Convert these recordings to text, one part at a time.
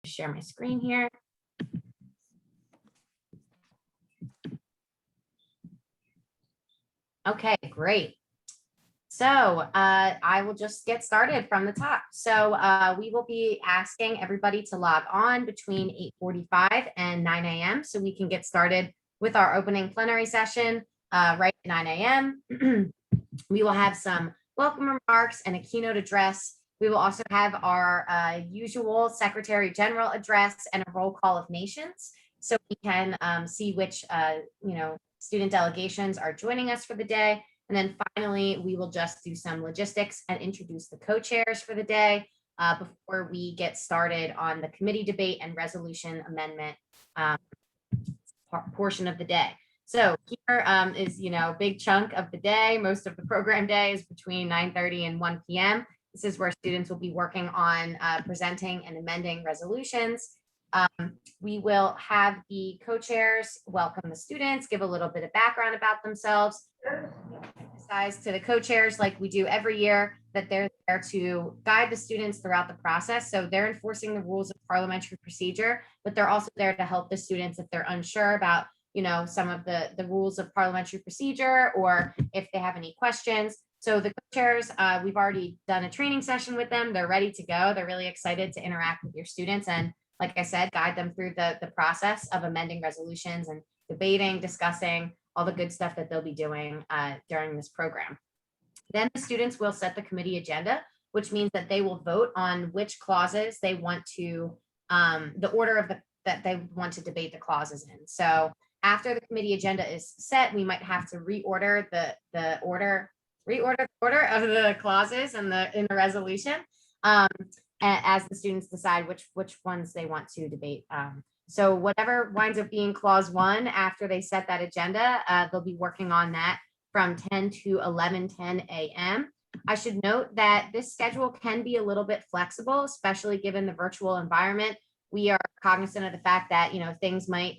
Share my screen here. Okay, great. So I will just get started from the top. So we will be asking everybody to log on between 8:45 and 9 a.m. so we can get started with our opening plenary session right at 9 a.m. We will have some welcome remarks and a keynote address. We will also have our usual Secretary General address and a roll call of nations, so we can see which student delegations are joining us for the day. And then finally, we will just do some logistics and introduce the co-chairs for the day before we get started on the committee debate and resolution amendment portion of the day. So here is, a big chunk of the day. Most of the program day is between 9:30 and 1 p.m. This is where students will be working on presenting and amending resolutions. We will have the co-chairs welcome the students, give a little bit of background about themselves. Emphasize to the co-chairs, like we do every year, that they're there to guide the students throughout the process. So they're enforcing the rules of parliamentary procedure, but they're also there to help the students if they're unsure about some of the rules of parliamentary procedure, or if they have any questions. So the co-chairs, we've already done a training session with them. They're ready to go. They're really excited to interact with your students and, like I said, guide them through the process of amending resolutions and debating, discussing all the good stuff that they'll be doing during this program. Then the students will set the committee agenda, which means that they will vote on which clauses they want to, the order of that they want to debate the clauses in. So after the committee agenda is set, we might have to reorder the order of the clauses in the resolution as the students decide which ones they want to debate. So whatever winds up being clause 1 after they set that agenda, they'll be working on that from 10 to 11:10 a.m. I should note that this schedule can be a little bit flexible, especially given the virtual environment. We are cognizant of the fact that things might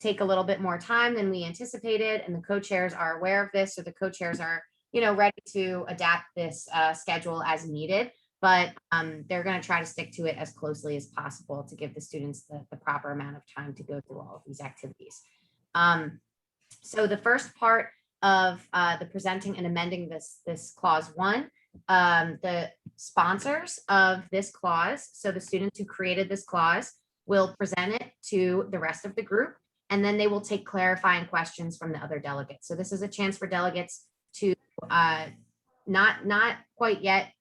take a little bit more time than we anticipated, and the co-chairs are aware of this, so the co-chairs are ready to adapt this schedule as needed. But they're going to try to stick to it as closely as possible to give the students the proper amount of time to go through all of these activities. So the first part of the presenting and amending this clause 1, the sponsors of this clause, so the students who created this clause, will present it to the rest of the group, and then they will take clarifying questions from the other delegates. So this is a chance for delegates to not quite yet,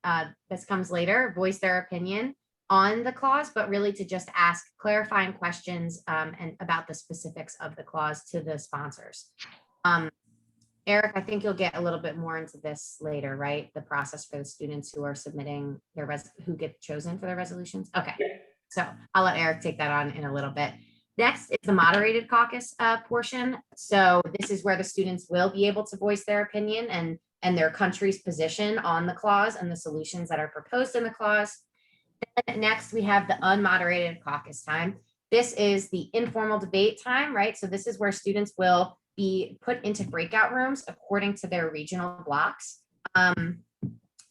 this comes later, voice their opinion on the clause, but really to just ask clarifying questions and about the specifics of the clause to the sponsors. Eric, I think you'll get a little bit more into this later, right? The process for the students who are submitting who get chosen for their resolutions. Okay, so I'll let Eric take that on in a little bit. Next is the moderated caucus portion. So this is where the students will be able to voice their opinion and their country's position on the clause and the solutions that are proposed in the clause. Then next, we have the unmoderated caucus time. This is the informal debate time, right? So this is where students will be put into breakout rooms according to their regional blocks.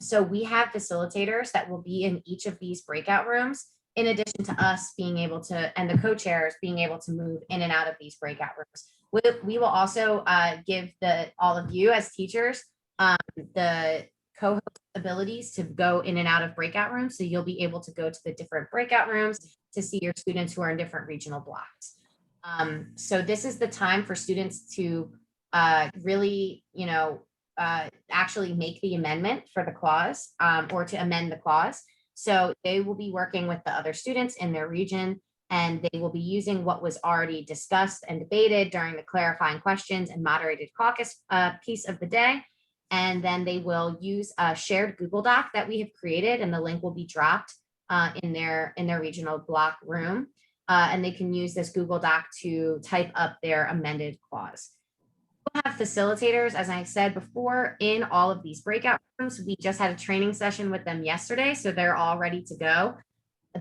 So we have facilitators that will be in each of these breakout rooms, in addition to us being able to, and the co-chairs being able to move in and out of these breakout rooms. We will also give all of you as teachers the co-host abilities to go in and out of breakout rooms. So you'll be able to go to the different breakout rooms to see your students who are in different regional blocks. So this is the time for students to really, actually make the amendment for the clause or to amend the clause. So they will be working with the other students in their region, and they will be using what was already discussed and debated during the clarifying questions and moderated caucus piece of the day. And then they will use a shared Google Doc that we have created, and the link will be dropped in their regional block room. And they can use this Google Doc to type up their amended clause. We'll have facilitators, as I said before, in all of these breakout rooms. We just had a training session with them yesterday, so they're all ready to go.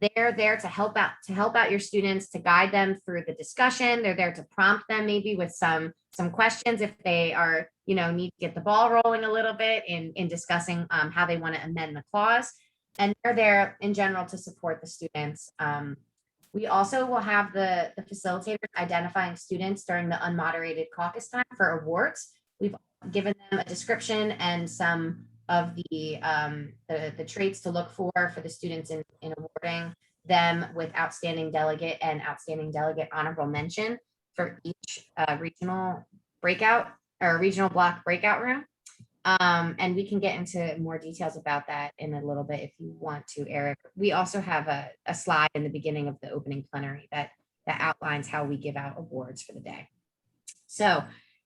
They're there to help out your students, to guide them through the discussion. They're there to prompt them maybe with some questions if they are, need to get the ball rolling a little bit in discussing how they want to amend the clause. and they're there in general to support the students. We also will have the facilitators identifying students during the unmoderated caucus time for awards. We've given them a description and some of the traits to look for the students in awarding them with outstanding delegate and outstanding delegate honorable mention for each regional breakout or regional block breakout room. And we can get into more details about that in a little bit if you want to, Eric. We also have a slide in the beginning of the opening plenary that outlines how we give out awards for the day. So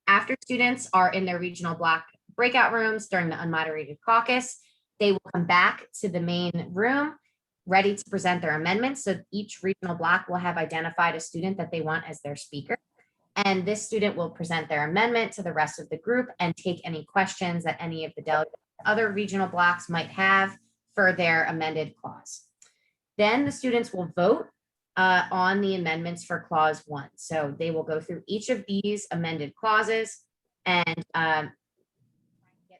after students are in their regional block breakout rooms during the unmoderated caucus, they will come back to the main room ready to present their amendments. So each regional block will have identified a student that they want as their speaker. And this student will present their amendment to the rest of the group and take any questions that any of the delegates other regional blocks might have for their amended clause. Then the students will vote on the amendments for clause 1. So they will go through each of these amended clauses and get a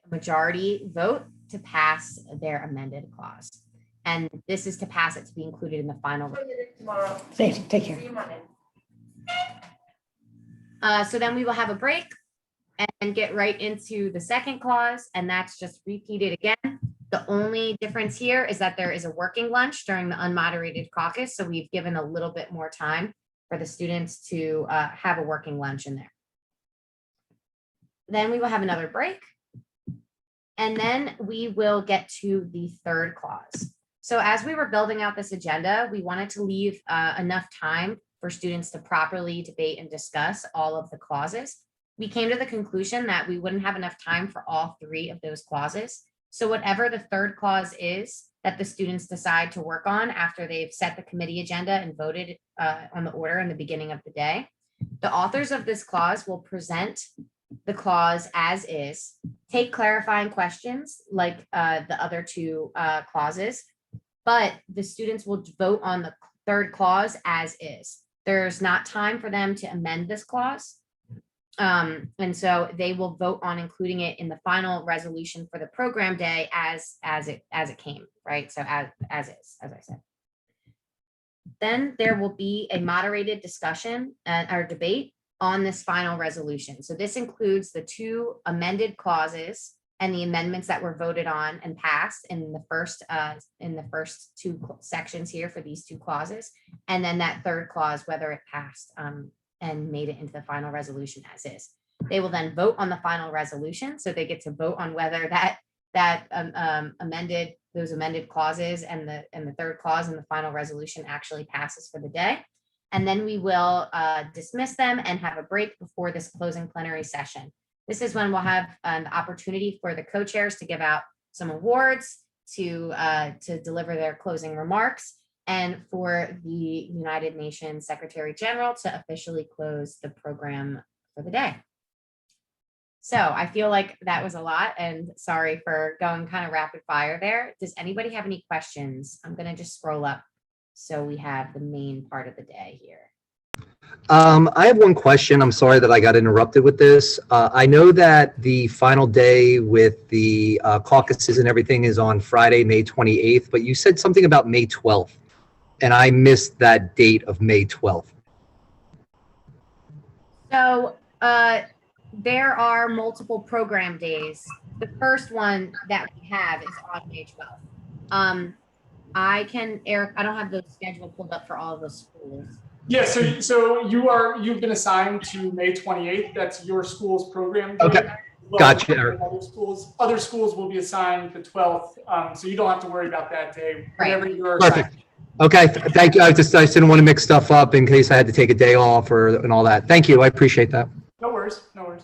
majority vote to pass their amended clause. And this is to pass it to be included in the final. Tomorrow. Take care. See you Monday. So then we will have a break and get right into the second clause, and that's just repeated again. The only difference here is that there is a working lunch during the unmoderated caucus, so we've given a little bit more time for the students to have a working lunch in there. Then we will have another break, and then we will get to the third clause. So as we were building out this agenda, we wanted to leave enough time for students to properly debate and discuss all of the clauses. We came to the conclusion that we wouldn't have enough time for all 3 of those clauses. So whatever the third clause is that the students decide to work on after they've set the committee agenda and voted on the order in the beginning of the day, the authors of this clause will present the clause as is, take clarifying questions like the other 2 clauses, but the students will vote on the third clause as is. There's not time for them to amend this clause. And so they will vote on including it in the final resolution for the program day as it came, right? So as is, as I said. Then there will be a moderated discussion or debate on this final resolution. So this includes the 2 amended clauses and the amendments that were voted on and passed in the first 2 sections here for these 2 clauses, and then that third clause, whether it passed and made it into the final resolution as is. They will then vote on the final resolution, so they get to vote on whether those amended clauses and the third clause in the final resolution actually passes for the day. And then we will dismiss them and have a break before this closing plenary session. This is when we'll have an opportunity for the co-chairs to give out some awards, to deliver their closing remarks, and for the United Nations Secretary General to officially close the program for the day. So I feel like that was a lot, and sorry for going kind of rapid fire there. Does anybody have any questions? I'm going to just scroll up so we have the main part of the day here. I have one question. I'm sorry that I got interrupted with this. I know that the final day with the caucuses and everything is on Friday, May 28th, but you said something about May 12th, and I missed that date of May 12th. So there are multiple program days. The first one that we have is on May 12th. Eric, I don't have the schedule pulled up for all of the schools. Yeah, so you've been assigned to May 28th. That's your school's program day. Okay, gotcha, Eric. Other schools will be assigned the 12th, so you don't have to worry about that day. Right. Whatever you're Perfect. assigned. Okay, thank you. I just didn't want to mix stuff up in case I had to take a day off and all that. Thank you. I appreciate that. No worries. No worries.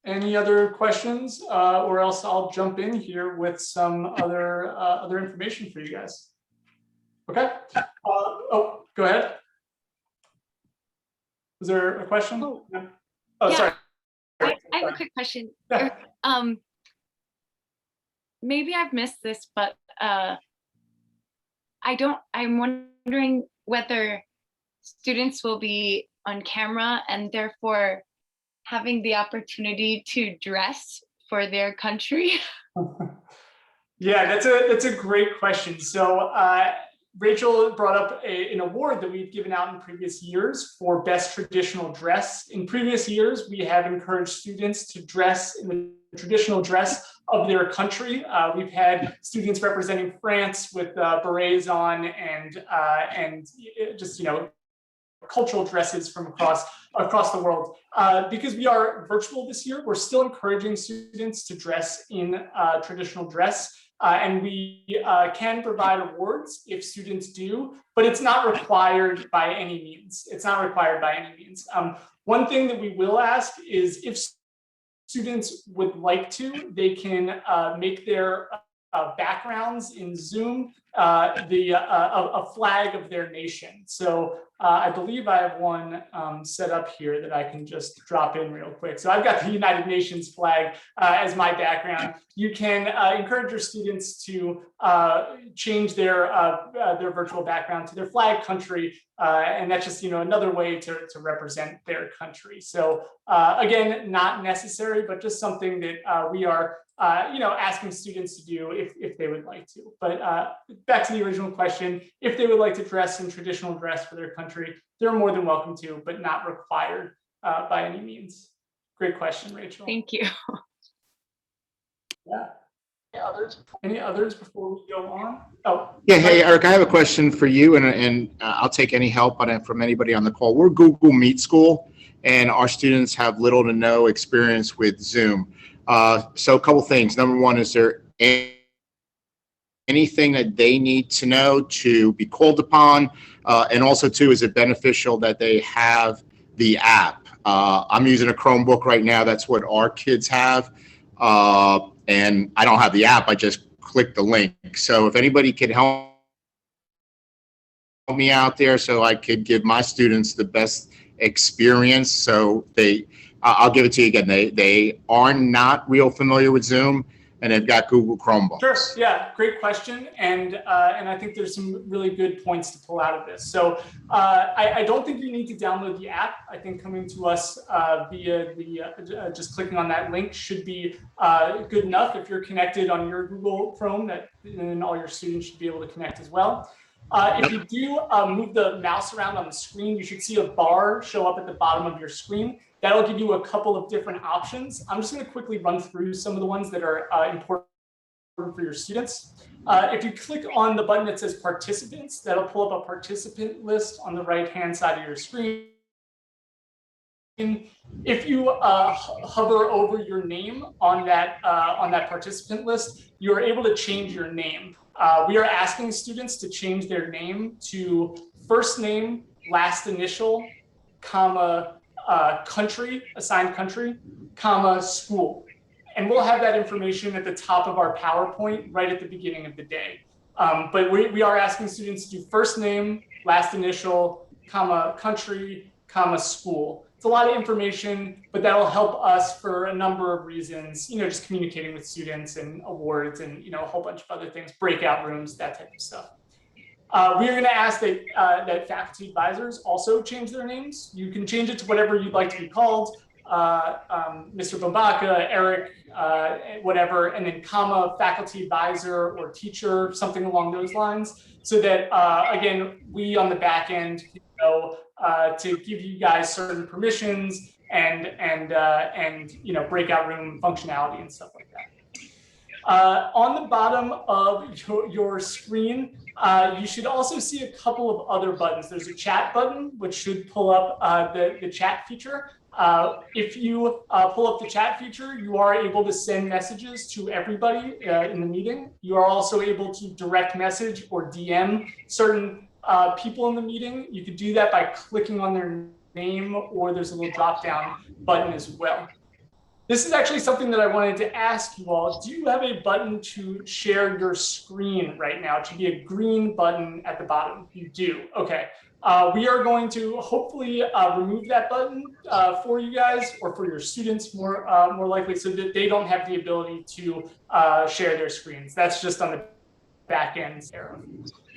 Any other questions, or else I'll jump in here with some other information for you guys. Okay. Oh, go ahead. Was there a question? Oh, yeah. Sorry. I have a quick question. Yeah. Maybe I've missed this, but I'm wondering whether students will be on camera and therefore having the opportunity to dress for their country? Yeah, that's a great question. So Rachel brought up an award that we've given out in previous years for best traditional dress. In previous years, we have encouraged students to dress in the traditional dress of their country. We've had students representing France with berets on and just, you know, cultural dresses from across the world. Because we are virtual this year, we're still encouraging students to dress in traditional dress. And we can provide awards if students do, but it's not required by any means. It's not required by any means. One thing that we will ask is if students would like to, they can make their backgrounds in Zoom a flag of their nation. So I believe I have one set up here that I can just drop in real quick. So I've got the United Nations flag as my background. You can encourage your students to change their virtual background to their flag country, and that's just, you know, another way to represent their country. So again, not necessary, but just something that we are you know, asking students to do if they would like to. But back to the original question, if they would like to dress in traditional dress for their country, they're more than welcome to, but not required by any means. Great question, Rachel. Thank you. Yeah. Any others before we go on? Oh. Yeah, hey, Eric, I have a question for you, and I'll take any help on it from anybody on the call. We're Google Meet School, and our students have little to no experience with Zoom. So a couple things. Number one, is there anything that they need to know to be called upon? And also, too, is it beneficial that they have the app? I'm using a Chromebook right now. That's what our kids have. And I don't have the app. I just click the link. So if anybody could help me out there so I could give my students the best experience. So I'll give it to you again. They are not real familiar with Zoom, and they've got Google Chromebooks. Sure. Yeah. Great question. And I think there's some really good points to pull out of this. So I don't think you need to download the app. I think coming to us via the just clicking on that link should be good enough. If you're connected on your Google Chrome, then all your students should be able to connect as well. If you do move the mouse around on the screen, you should see a bar show up at the bottom of your screen. That'll give you a couple of different options. I'm just going to quickly run through some of the ones that are important for your students. If you click on the button that says participants, that'll pull up a participant list on the right-hand side of your screen. If you hover over your name on that participant list, you're able to change your name. We are asking students to change their name to first name, last initial, comma, country, assigned country, comma, school. And we'll have that information at the top of our PowerPoint right at the beginning of the day. But we are asking students to do first name, last initial, comma, country, comma, school. It's a lot of information, but that'll help us for a number of reasons, you know, just communicating with students and awards and, you know, a whole bunch of other things, breakout rooms, that type of stuff. We are going to ask that that faculty advisors also change their names. You can change it to whatever you'd like to be called, Mr. Bombaka, Eric, whatever, and then comma, faculty advisor or teacher, something along those lines, so that, again, we on the back end can know to give you guys certain permissions and you know, breakout room functionality and stuff like that. On the bottom of your screen, you should also see a couple of other buttons. There's a chat button, which should pull up the chat feature. If you pull up the chat feature, you are able to send messages to everybody in the meeting. You are also able to direct message or DM certain people in the meeting. You could do that by clicking on their name, or there's a little drop down button as well. This is actually something that I wanted to ask you all. Do you have a button to share your screen right now? It should be a green button at the bottom. You do. Okay. We are going to hopefully remove that button for you guys, or for your students more likely, so that they don't have the ability to share their screens. That's just on the back end.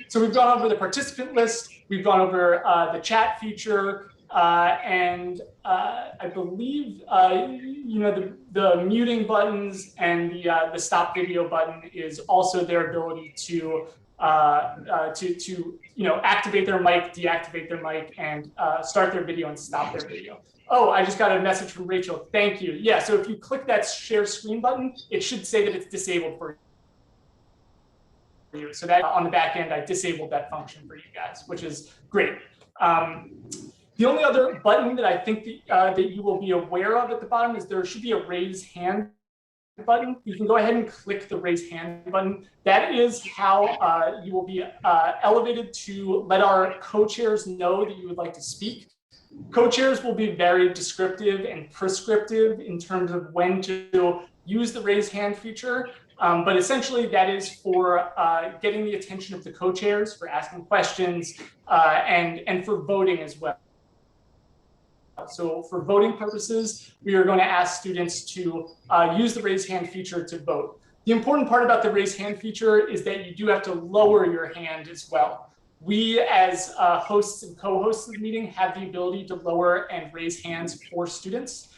So we've gone over the participant list. We've gone over the chat feature. And I believe, the muting buttons and the stop video button is also their ability to activate their mic, deactivate their mic, and start their video and stop their video. Oh, I just got a message from Rachel. Thank you. Yeah, so if you click that share screen button, it should say that it's disabled for you. So that on the back end, I disabled that function for you guys, which is great. The only other button that I think that you will be aware of at the bottom is there should be a raise hand button. You can go ahead and click the raise hand button. That is how you will be elevated to let our co-chairs know that you would like to speak. Co-chairs will be very descriptive and prescriptive in terms of when to use the raise hand feature. But essentially that is for getting the attention of the co-chairs, for asking questions, and for voting as well. So for voting purposes, we are going to ask students to use the raise hand feature to vote. The important part about the raise hand feature is that you do have to lower your hand as well. We as hosts and co-hosts of the meeting have the ability to lower and raise hands for students.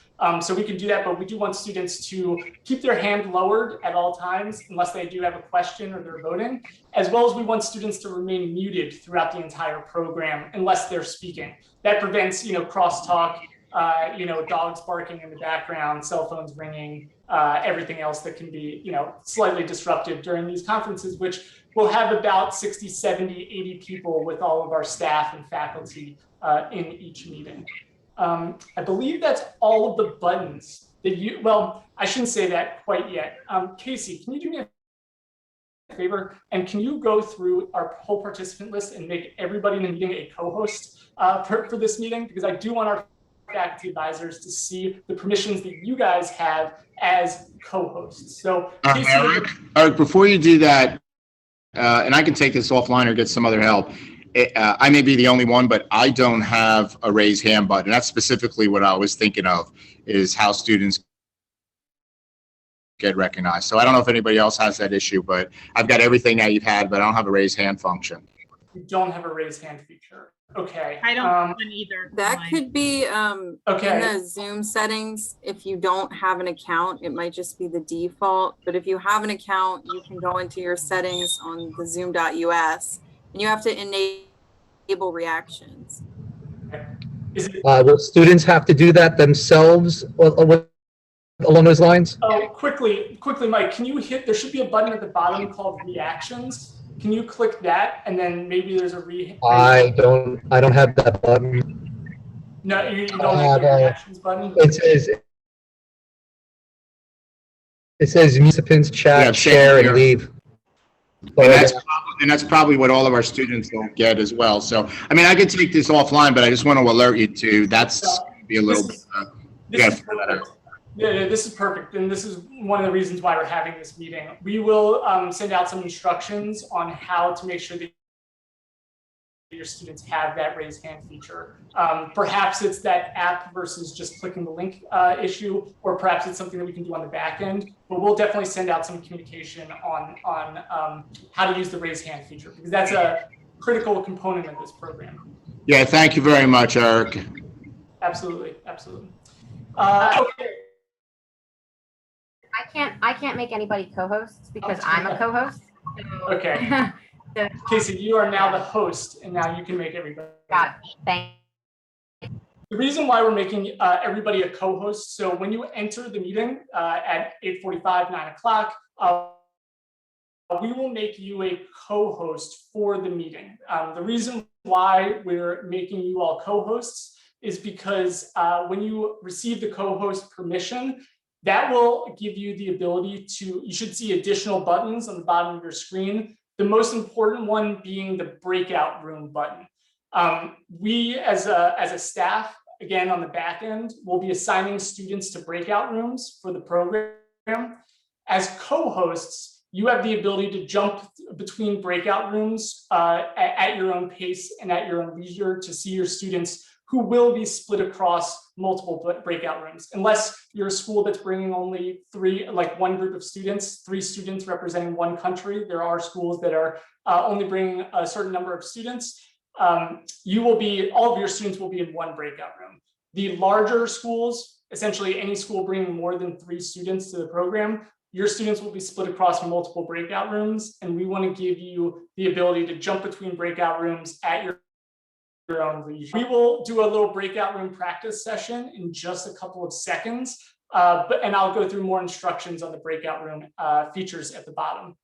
So we can do that, but we do want students to keep their hand lowered at all times unless they do have a question or they're voting, as well as we want students to remain muted throughout the entire program unless they're speaking. That prevents, crosstalk, dogs barking in the background, cell phones ringing, everything else that can be, slightly disruptive during these conferences, which will have about 60, 70, 80 people with all of our staff and faculty in each meeting. I believe that's all of the buttons that well, I shouldn't say that quite yet. Casey, can you do me a favor? And can you go through our whole participant list and make everybody in the meeting a co-host for this meeting? Because I do want our faculty advisors to see the permissions that you guys have as co-hosts. So Casey, Eric, before you do that, and I can take this offline or get some other help. I may be the only one, but I don't have a raise hand button. That's specifically what I was thinking of, is how students get recognized. So I don't know if anybody else has that issue, but I've got everything that you've had, but I don't have a raise hand function. You don't have a raise hand feature. Okay. I don't have one either. That could be okay. in the Zoom settings. If you don't have an account, it might just be the default. But if you have an account, you can go into your settings on the zoom.us and you have to enable reactions. Will students have to do that themselves along those lines? Oh, quickly, Mike, can you hit, there should be a button at the bottom called reactions. Can you click that and then maybe there's a I don't have that button. No, you don't have the reactions button? It says participants chat, share, and leave. And that's probably what all of our students don't get as well. So, I mean, I could take this offline, but I just want to alert you to that's be a little bit. Yeah, this is perfect. And this is one of the reasons why we're having this meeting. We will send out some instructions on how to make sure that your students have that raise hand feature. Perhaps it's that app versus just clicking the link issue, or perhaps it's something that we can do on the back end, but we'll definitely send out some communication on how to use the raise hand feature, because that's a critical component of this program. Yeah, thank you very much, Eric. Absolutely, absolutely. Okay. I can't make anybody co-hosts because I'm a co-host. So. Okay. Casey, you are now the host, and now you can make everybody. Got it. Thank you. The reason why we're making everybody a co-host, so when you enter the meeting at 8:45, 9 o'clock, we will make you a co-host for the meeting. The reason why we're making you all co-hosts is because when you receive the co-host permission, that will give you the ability to, you should see additional buttons on the bottom of your screen. The most important one being the breakout room button. We as a staff, again on the back end, will be assigning students to breakout rooms for the program. As co-hosts, you have the ability to jump between breakout rooms at your own pace and at your own leisure to see your students who will be split across multiple breakout rooms. Unless you're a school that's bringing only one group of students, 3 students representing one country. There are schools that are only bringing a certain number of students. all of your students will be in one breakout room. The larger schools, essentially any school bringing more than 3 students to the program, your students will be split across multiple breakout rooms, and we want to give you the ability to jump between breakout rooms at your own leisure. We will do a little breakout room practice session in just a couple of seconds, and I'll go through more instructions on the breakout room features at the bottom.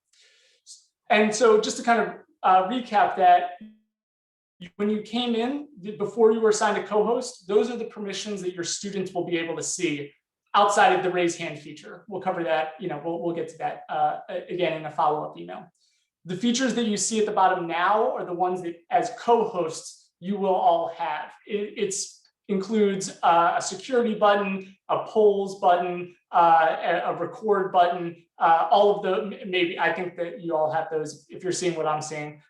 And so just to kind of recap that, when you came in, before you were assigned a co-host, those are the permissions that your students will be able to see outside of the raise hand feature. We'll cover that, we'll get to that again in a follow-up email. The features that you see at the bottom now are the ones that as co-hosts, you will all have. It includes a security button, a polls button, a record button, all of the, maybe I think that you all have those if you're seeing what I'm seeing.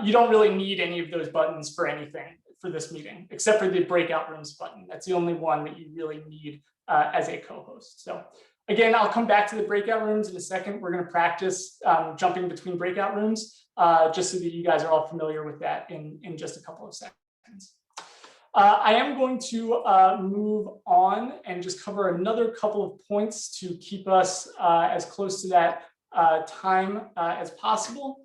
You don't really need any of those buttons for anything for this meeting, except for the breakout rooms button. That's the only one that you really need as a co-host. So again, I'll come back to the breakout rooms in a second. We're going to practice jumping between breakout rooms, just so that you guys are all familiar with that in just a couple of seconds. I am going to move on and just cover another couple of points to keep us as close to that time as possible.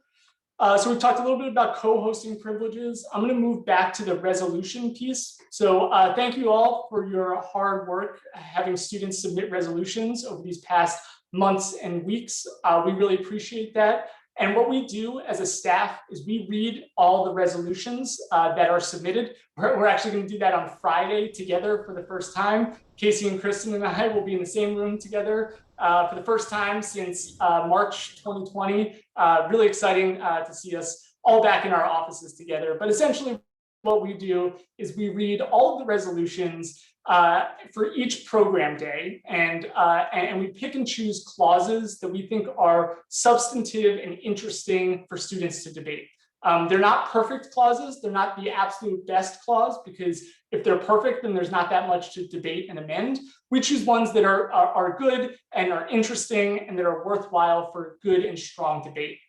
So we've talked a little bit about co-hosting privileges. I'm going to move back to the resolution piece. So thank you all for your hard work having students submit resolutions over these past months and weeks. We really appreciate that. And what we do as a staff is we read all the resolutions that are submitted. We're actually going to do that on Friday together for the first time. Casey and Kristen and I will be in the same room together for the first time since March 2020. Really exciting to see us all back in our offices together. But essentially what we do is we read all of the resolutions for each program day, and we pick and choose clauses that we think are substantive and interesting for students to debate. They're not perfect clauses. They're not the absolute best clause, because if they're perfect, then there's not that much to debate and amend. We choose ones that are good and are interesting and that are worthwhile for good and strong debate.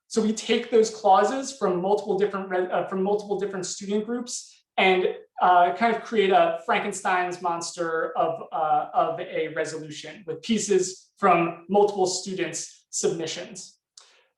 So we take those clauses from multiple different student groups and kind of create a Frankenstein's monster of a resolution with pieces from multiple students' submissions.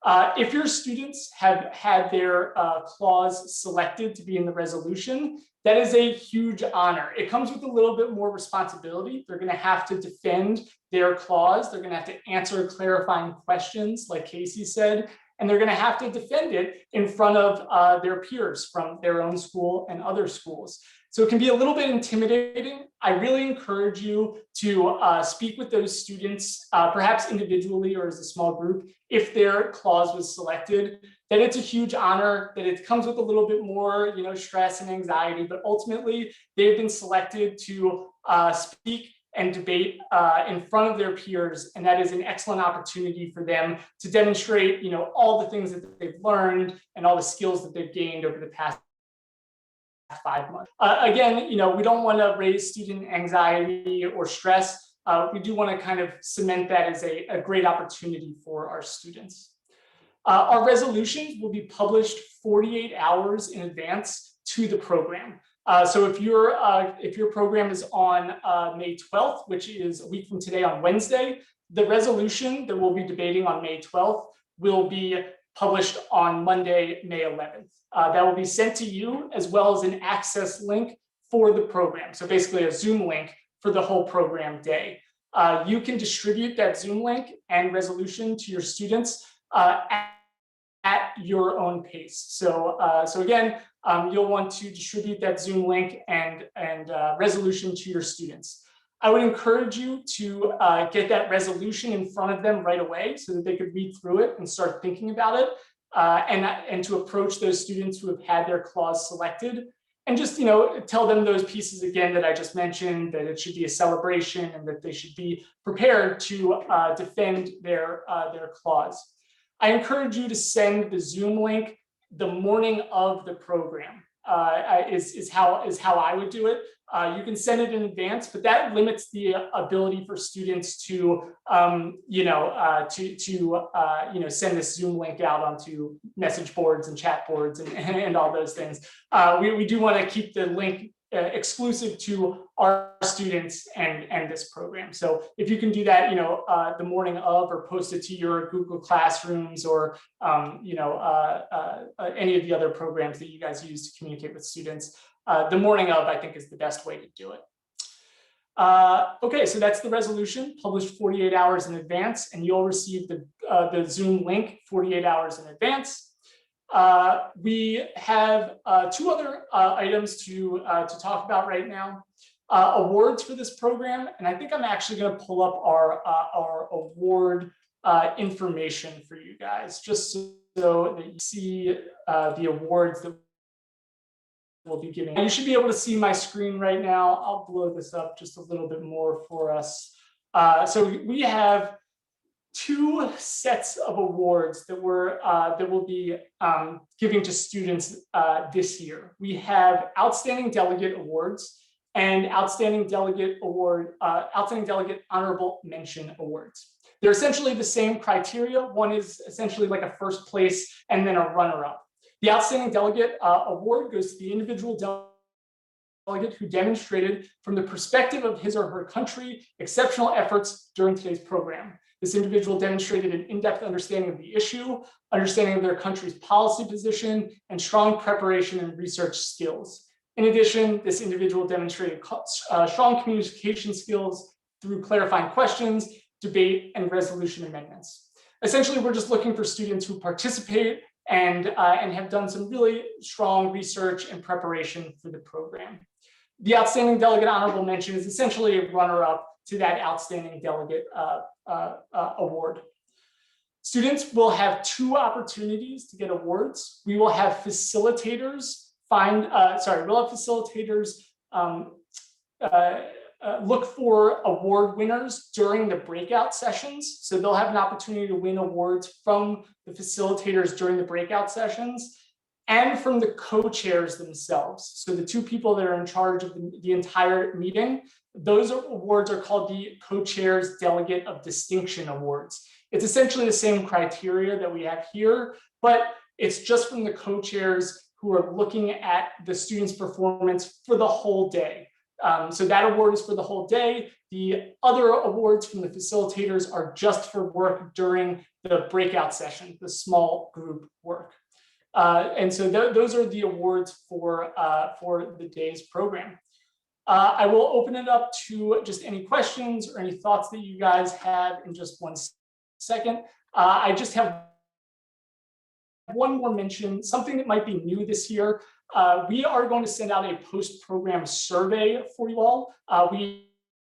If your students have had their clause selected to be in the resolution, that is a huge honor. It comes with a little bit more responsibility. They're going to have to defend their clause. They're going to have to answer clarifying questions, like Casey said, and they're going to have to defend it in front of their peers from their own school and other schools. So it can be a little bit intimidating. I really encourage you to speak with those students, perhaps individually or as a small group, if their clause was selected, that it's a huge honor, that it comes with a little bit more, stress and anxiety, but ultimately they've been selected to speak and debate in front of their peers, and that is an excellent opportunity for them to demonstrate, all the things that they've learned and all the skills that they've gained over the past 5 months. Again, we don't want to raise student anxiety or stress. We do want to kind of cement that as a great opportunity for our students. Our resolutions will be published 48 hours in advance to the program. So if your program is on May 12th, which is a week from today on Wednesday, the resolution that we'll be debating on May 12th will be published on Monday, May 11th. That will be sent to you as well as an access link for the program. So basically a Zoom link for the whole program day. You can distribute that Zoom link and resolution to your students at your own pace. So again, you'll want to distribute that Zoom link and resolution to your students. I would encourage you to get that resolution in front of them right away so that they could read through it and start thinking about it, and to approach those students who have had their clause selected, and just tell them those pieces again that I just mentioned, that it should be a celebration and that they should be prepared to defend their clause. I encourage you to send the Zoom link the morning of the program. Is how I would do it. you can send it in advance, but that limits the ability for students to, send this Zoom link out onto message boards and chat boards and all those things. We do want to keep the link exclusive to our students and this program. So if you can do that, the morning of, or post it to your Google Classrooms, or any of the other programs that you guys use to communicate with students, the morning of, I think, is the best way to do it. Okay, so that's the resolution, published 48 hours in advance, and you'll receive the Zoom link 48 hours in advance. We have two other items to talk about right now. Awards for this program, and I think I'm actually going to pull up our award information for you guys, just so that you see the awards that we'll be giving. You should be able to see my screen right now. I'll blow this up just a little bit more for us. So we have two sets of awards that we'll be giving to students this year. We have Outstanding Delegate Awards and Outstanding Delegate Honorable Mention Awards. They're essentially the same criteria. One is essentially like a first place and then a runner-up. The Outstanding Delegate Award goes to the individual delegate who demonstrated, from the perspective of his or her country, exceptional efforts during today's program. This individual demonstrated an in-depth understanding of the issue, understanding of their country's policy position, and strong preparation and research skills. In addition, this individual demonstrated strong communication skills through clarifying questions, debate, and resolution amendments. Essentially, we're just looking for students who participate and have done some really strong research and preparation for the program. The Outstanding Delegate Honorable Mention is essentially a runner-up to that Outstanding Delegate Award. Students will have two opportunities to get awards. We will have facilitators look for award winners during the breakout sessions. So they'll have an opportunity to win awards from the facilitators during the breakout sessions and from the co-chairs themselves. So the two people that are in charge of the entire meeting, those awards are called the Co-Chairs Delegate of Distinction Awards. It's essentially the same criteria that we have here, but it's just from the co-chairs who are looking at the students' performance for the whole day. So that award is for the whole day. The other awards from the facilitators are just for work during the breakout session, the small group work. And so those are the awards for the day's program. I will open it up to just any questions or any thoughts that you guys have in just 1 second. I just have one more mention, something that might be new this year. We are going to send out a post-program survey for you all.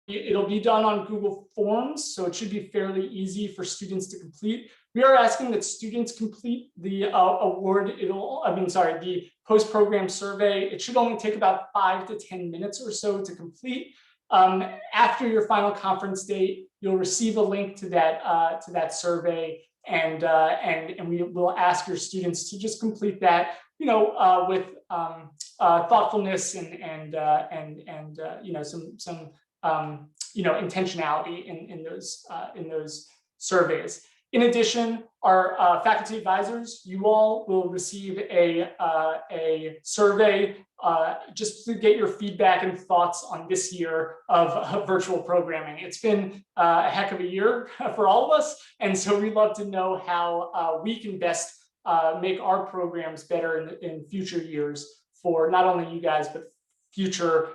It'll be done on Google Forms, so it should be fairly easy for students to complete. We are asking that students complete the the post-program survey. It should only take about 5 to 10 minutes or so to complete. After your final conference date, you'll receive a link to that survey, and we will ask your students to just complete that, with thoughtfulness and some intentionality in those surveys. In addition, our faculty advisors, you all will receive a survey just to get your feedback and thoughts on this year of virtual programming. It's been a heck of a year for all of us, and so we'd love to know how we can best make our programs better in future years for not only you guys, but future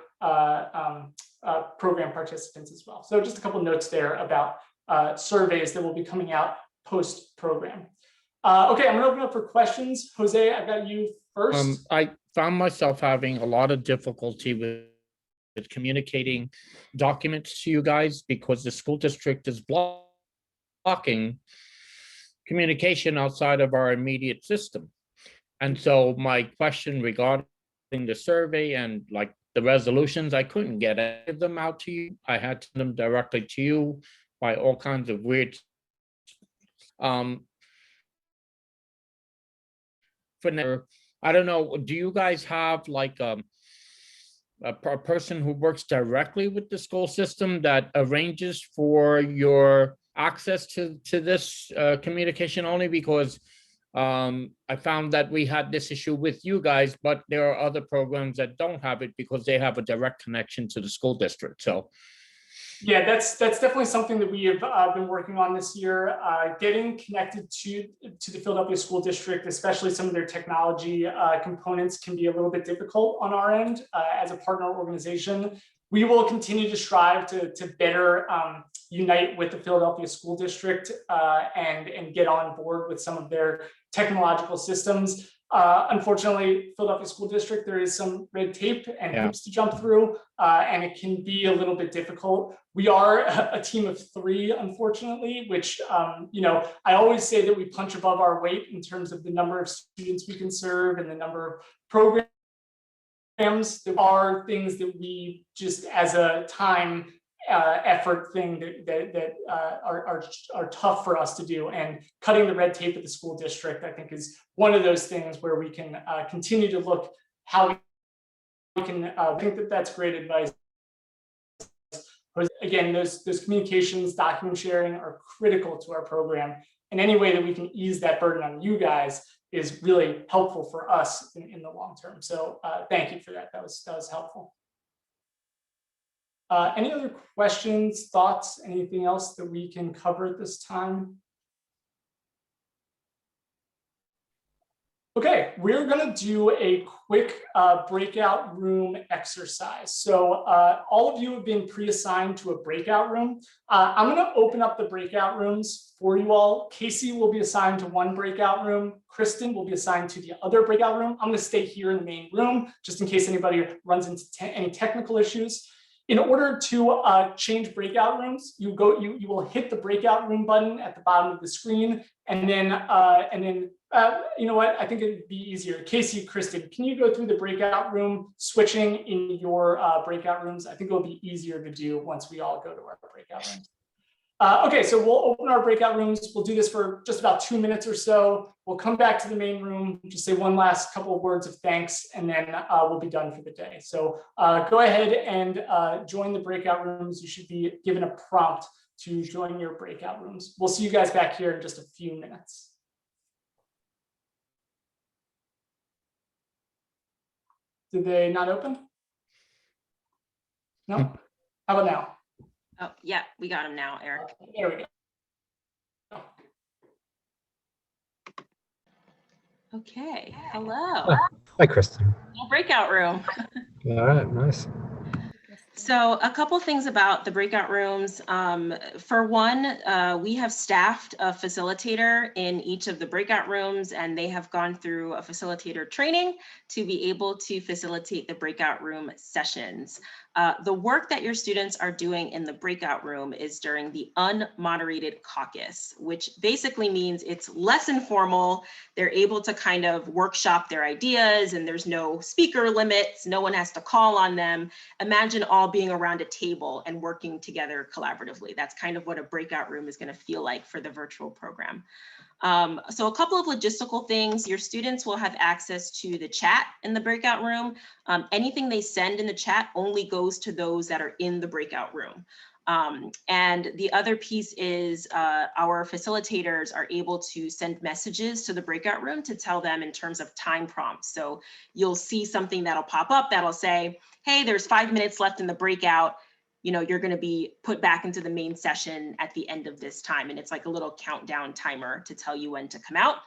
program participants as well. So just a couple notes there about surveys that will be coming out post-program. Okay, I'm gonna open up for questions. Jose, I got you first. I found myself having a lot of difficulty with communicating documents to you guys because the school district is blocking communication outside of our immediate system. And so my question regarding the survey and like the resolutions, I couldn't get any of them out to you. I had to send them directly to you by all kinds of weird for now, I don't know, do you guys have like a person who works directly with the school system that arranges for your access to this communication only, because I found that we had this issue with you guys, but there are other programs that don't have it because they have a direct connection to the school district. So yeah, that's definitely something that we have been working on this year. Getting connected to the Philadelphia School District, especially some of their technology components, can be a little bit difficult on our end as a partner organization. We will continue to strive to better unite with the Philadelphia School District and get on board with some of their technological systems. Unfortunately, Philadelphia School District, there is some red tape and hoops to jump through, and it can be a little bit difficult. We are a team of 3, unfortunately, which, you know, I always say that we punch above our weight in terms of the number of students we can serve and the number of programs. There are things that we just, as a time effort thing that are tough for us to do, and cutting the red tape at the school district, I think, is one of those things where we can continue to look how we can think that that's great advice. Again, those communications, document sharing are critical to our program, and any way that we can ease that burden on you guys is really helpful for us in the long term. So thank you for that. That was helpful. Any other questions, thoughts, anything else that we can cover at this time? Okay, we're going to do a quick breakout room exercise. So all of you have been pre-assigned to a breakout room. I'm going to open up the breakout rooms for you all. Casey will be assigned to one breakout room. Kristen will be assigned to the other breakout room. I'm going to stay here in the main room just in case anybody runs into any technical issues. In order to change breakout rooms, you will hit the breakout room button at the bottom of the screen, and then you know what? I think it'd be easier. Casey, Kristen, can you go through the breakout room switching in your breakout rooms? I think it'll be easier to do once we all go to our breakout rooms. Okay, so we'll open our breakout rooms. We'll do this for just about 2 minutes or so. We'll come back to the main room, just say one last couple of words of thanks, and then we'll be done for the day. So go ahead and join the breakout rooms. You should be given a prompt to join your breakout rooms. We'll see you guys back here in just a few minutes. Did they not open? No? How about now? Oh, yeah, we got him now, Eric. There we go. Okay, hello. Hi, Kristen. Breakout room. All right, nice. So a couple things about the breakout rooms. For one, we have staffed a facilitator in each of the breakout rooms, and they have gone through a facilitator training to be able to facilitate the breakout room sessions. The work that your students are doing in the breakout room is during the unmoderated caucus, which basically means it's less informal. They're able to kind of workshop their ideas, and there's no speaker limits. No one has to call on them. Imagine all being around a table and working together collaboratively. That's kind of what a breakout room is going to feel like for the virtual program. So a couple of logistical things. Your students will have access to the chat in the breakout room. Anything they send in the chat only goes to those that are in the breakout room. And the other piece is our facilitators are able to send messages to the breakout room to tell them in terms of time prompts. So you'll see something that'll pop up that'll say, hey, there's 5 minutes left in the breakout. You know, you're going to be put back into the main session at the end of this time. And it's like a little countdown timer to tell you when to come out.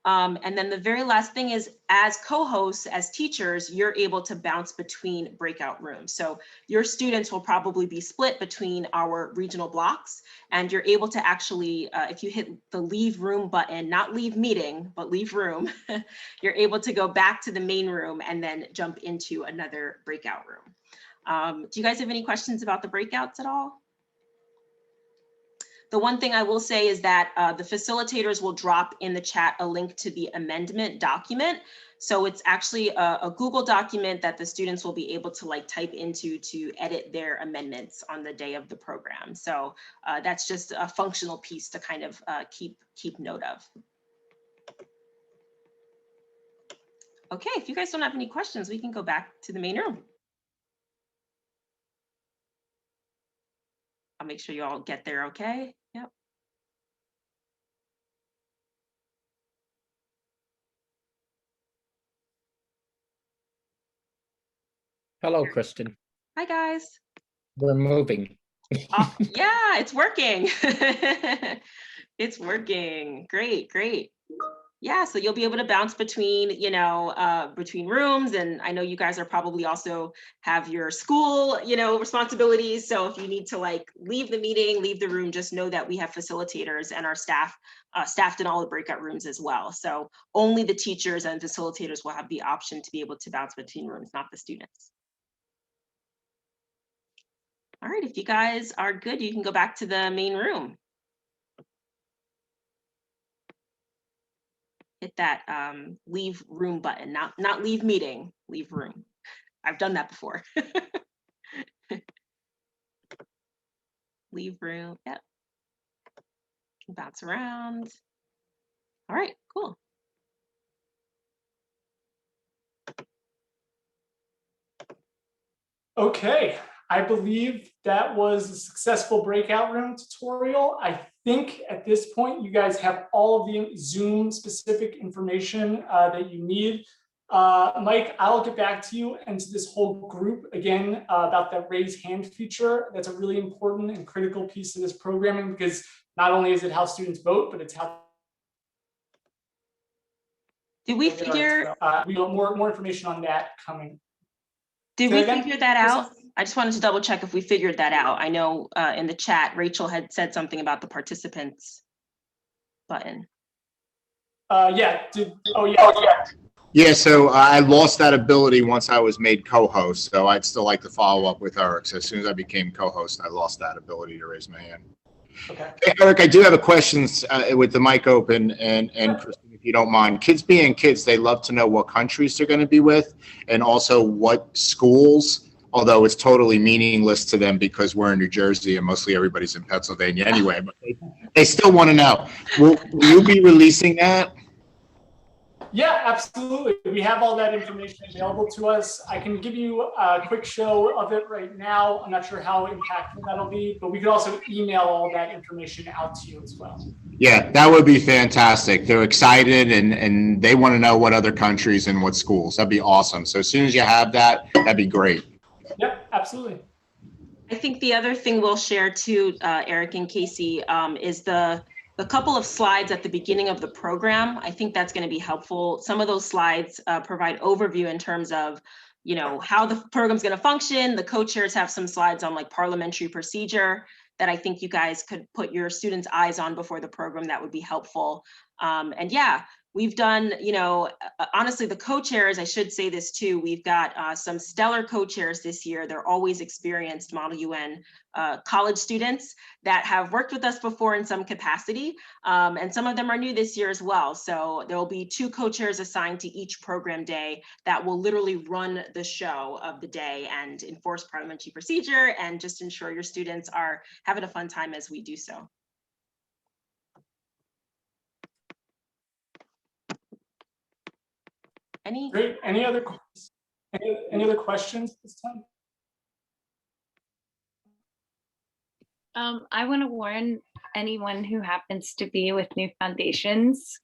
And then the very last thing is, as co-hosts, as teachers, you're able to bounce between breakout rooms. So your students will probably be split between our regional blocks, and you're able to actually, if you hit the leave room button, not leave meeting, but leave room, you're able to go back to the main room and then jump into another breakout room. Do you guys have any questions about the breakouts at all? The one thing I will say is that the facilitators will drop in the chat a link to the amendment document. So it's actually a Google document that the students will be able to like type into to edit their amendments on the day of the program. So that's just a functional piece to kind of keep note of. Okay, if you guys don't have any questions, we can go back to the main room. I'll make sure you all get there okay. Yep. Hello, Kristen. Hi, guys. We're moving. Yeah, it's working. It's working. Great, great. Yeah, so you'll be able to bounce between, between rooms. And I know you guys are probably also have your school, responsibilities. So if you need to like leave the meeting, leave the room, just know that we have facilitators and our staff staffed in all the breakout rooms as well. So only the teachers and facilitators will have the option to be able to bounce between rooms, not the students. All right, if you guys are good, you can go back to the main room. Hit that leave room button, not leave meeting, leave room. I've done that before. Leave room, yep. Bounce around. All right, cool. Okay, I believe that was a successful breakout room tutorial. I think at this point, you guys have all of the Zoom specific information that you need. Mike, I'll get back to you and to this whole group again about that raise hand feature. That's a really important and critical piece of this programming because not only is it how students vote, but it's how. Did we figure? We want more information on that coming. Did we figure that out? I just wanted to double check if we figured that out. I know in the chat, Rachel had said something about the participants button. Yeah. Oh, yeah. Yeah, so I lost that ability once I was made co-host, so I'd still like to follow up with Eric. So as soon as I became co-host, I lost that ability to raise my hand. Okay. Hey, Eric, I do have a question with the mic open, and Kristen, if you don't mind. Kids being kids, they love to know what countries they're going to be with, and also what schools, although it's totally meaningless to them because we're in New Jersey and mostly everybody's in Pennsylvania anyway, but they still want to know. Will you be releasing that? Yeah, absolutely. We have all that information available to us. I can give you a quick show of it right now. I'm not sure how impactful that'll be, but we could also email all that information out to you as well. Yeah, that would be fantastic. They're excited and they want to know what other countries and what schools. That'd be awesome. So as soon as you have that, that'd be great. Yep, absolutely. I think the other thing we'll share too, Eric and Casey, is the couple of slides at the beginning of the program. I think that's going to be helpful. Some of those slides provide overview in terms of, how the program's going to function. The co-chairs have some slides on like parliamentary procedure that I think you guys could put your students' eyes on before the program. That would be helpful. And yeah, we've done, honestly, the co-chairs, I should say this too, we've got some stellar co-chairs this year. They're always experienced Model UN college students that have worked with us before in some capacity. And some of them are new this year as well. So there will be 2 co-chairs assigned to each program day that will literally run the show of the day and enforce parliamentary procedure and just ensure your students are having a fun time as we do so. Great. Any other questions this time? I want to warn anyone who happens to be with new foundations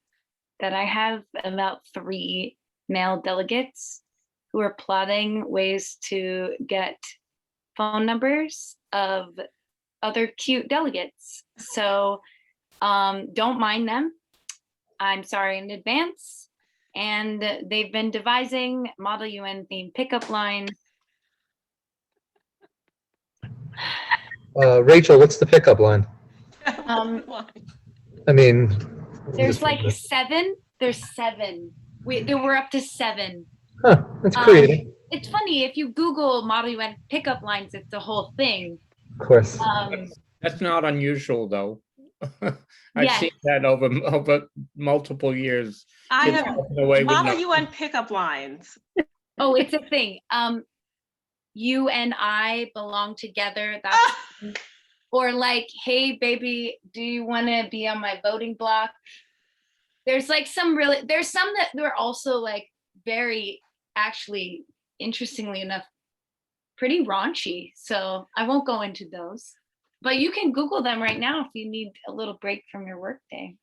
that I have about 3 male delegates who are plotting ways to get phone numbers of other cute delegates. So don't mind them. I'm sorry in advance. And they've been devising Model UN themed pickup line. Rachel, what's the pickup line? I mean, there's like 7. There's 7. There were up to 7. Huh, that's creative. It's funny, if you Google Model UN pickup lines, it's the whole thing. Of course. That's not unusual, though. I've seen that over multiple years. I have Model UN pickup lines. Oh, it's a thing. You and I belong together. That's or like, hey baby, do you want to be on my voting block? There's like some that were also like very, actually, interestingly enough, pretty raunchy. So I won't go into those. But you can Google them right now if you need a little break from your workday.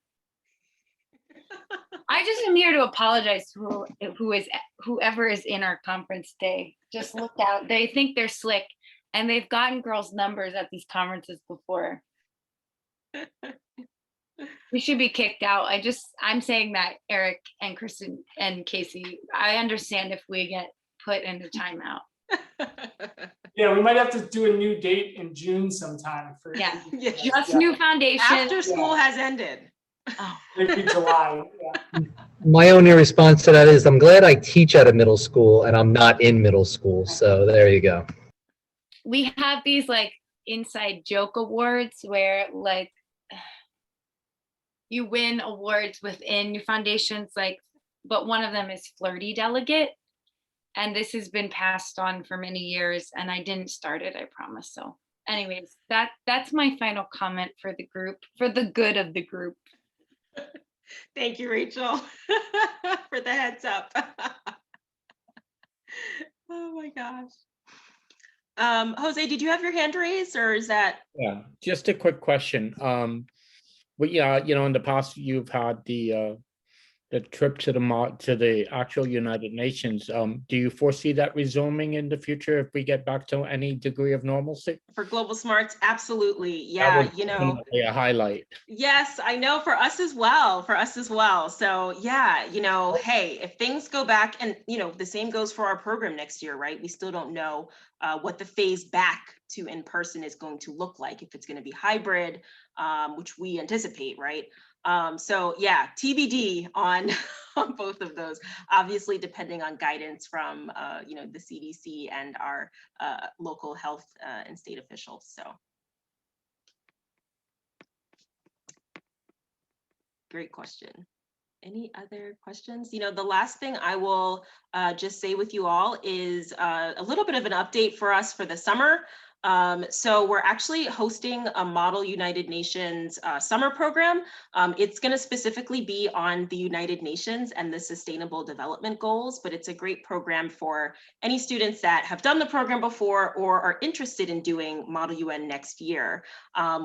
I just am here to apologize to whoever is in our conference day. Just look out. They think they're slick and they've gotten girls' numbers at these conferences before. We should be kicked out. I'm saying that, Eric and Kristen and Casey, I understand if we get put into timeout. Yeah, we might have to do a new date in June sometime for. Yeah, Yes. just new foundation. After school has ended. Oh. Maybe July. Yeah. My only response to that is I'm glad I teach at a middle school and I'm not in middle school. So there you go. We have these like inside joke awards where like you win awards within your foundations, like, but one of them is Flirty Delegate. And this has been passed on for many years and I didn't start it, I promise. So anyways, that's my final comment for the group, for the good of the group. Thank you, Rachel, for the heads up. Oh my gosh. Jose, did you have your hand raised or is that? Yeah, just a quick question. But yeah, in the past you've had the trip to the actual United Nations. Do you foresee that resuming in the future if we get back to any degree of normalcy? For Global Smarts, absolutely. Yeah, definitely a highlight. Yes, I know, for us as well, So yeah, hey, if things go back and, the same goes for our program next year, right? We still don't know what the phase back to in person is going to look like, if it's going to be hybrid, which we anticipate, right? So yeah, TBD on both of those, obviously depending on guidance from, the CDC and our local health and state officials, so. Great question. Any other questions? The last thing I will just say with you all is a little bit of an update for us for the summer. So we're actually hosting a Model United Nations summer program. It's going to specifically be on the United Nations and the Sustainable Development Goals, but it's a great program for any students that have done the program before or are interested in doing Model UN next year.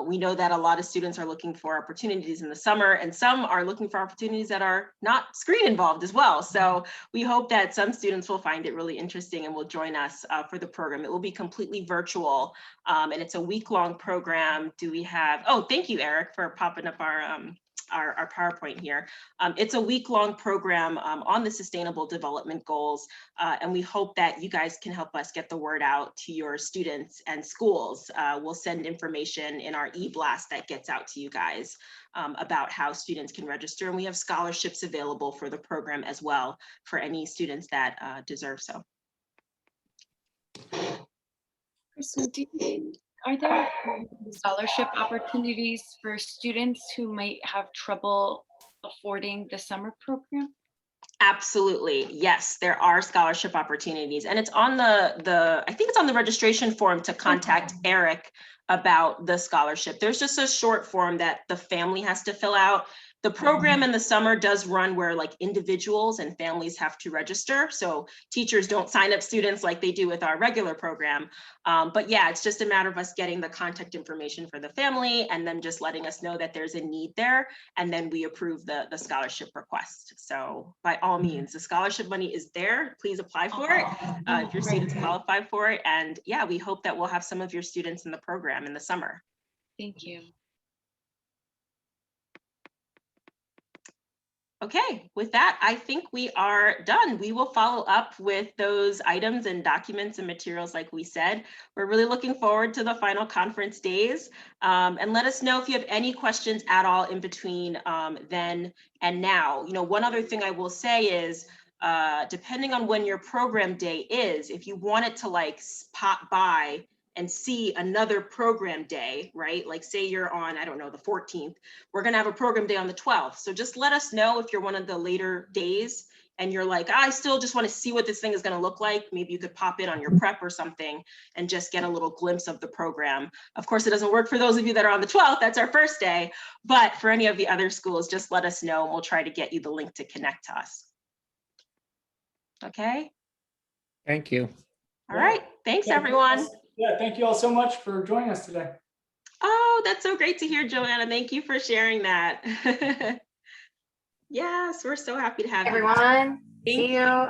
We know that a lot of students are looking for opportunities in the summer, and some are looking for opportunities that are not screen involved as well. So we hope that some students will find it really interesting and will join us for the program. It will be completely virtual. And it's a week-long program. Do we have, oh, thank you, Eric, for popping up our PowerPoint here. It's a week-long program on the Sustainable Development Goals. And we hope that you guys can help us get the word out to your students and schools. We'll send information in our e-blast that gets out to you guys about how students can register. And we have scholarships available for the program as well for any students that deserve so. So are there scholarship opportunities for students who might have trouble affording the summer program? Absolutely, yes, there are scholarship opportunities, and it's on I think it's on the registration form to contact Eric about the scholarship. There's just a short form that the family has to fill out. The program in the summer does run where like individuals and families have to register. So teachers don't sign up students like they do with our regular program. But yeah, it's just a matter of us getting the contact information for the family and then just letting us know that there's a need there. And then we approve the scholarship request. So by all means, the scholarship money is there. Please apply for it if your students qualify for it. And yeah, we hope that we'll have some of your students in the program in the summer. Thank you. Okay, with that, I think we are done. We will follow up with those items and documents and materials like we said. We're really looking forward to the final conference days. And let us know if you have any questions at all in between then and now. One other thing I will say is, depending on when your program day is, if you want it to like pop by and see another program day, right? Like say you're on, I don't know, the 14th, we're gonna have a program day on the 12th. So just let us know if you're one of the later days and you're like, I still just wanna see what this thing is gonna look like. Maybe you could pop in on your prep or something and just get a little glimpse of the program. Of course, it doesn't work for those of you that are on the 12th, that's our first day, but for any of the other schools, just let us know and we'll try to get you the link to connect to us. Okay? Thank you. All right, thanks everyone. Yeah, thank you all so much for joining us today. Oh, that's so great to hear, Joanna. Thank you for sharing that. Yes, we're so happy to have you. Everyone, Thank see you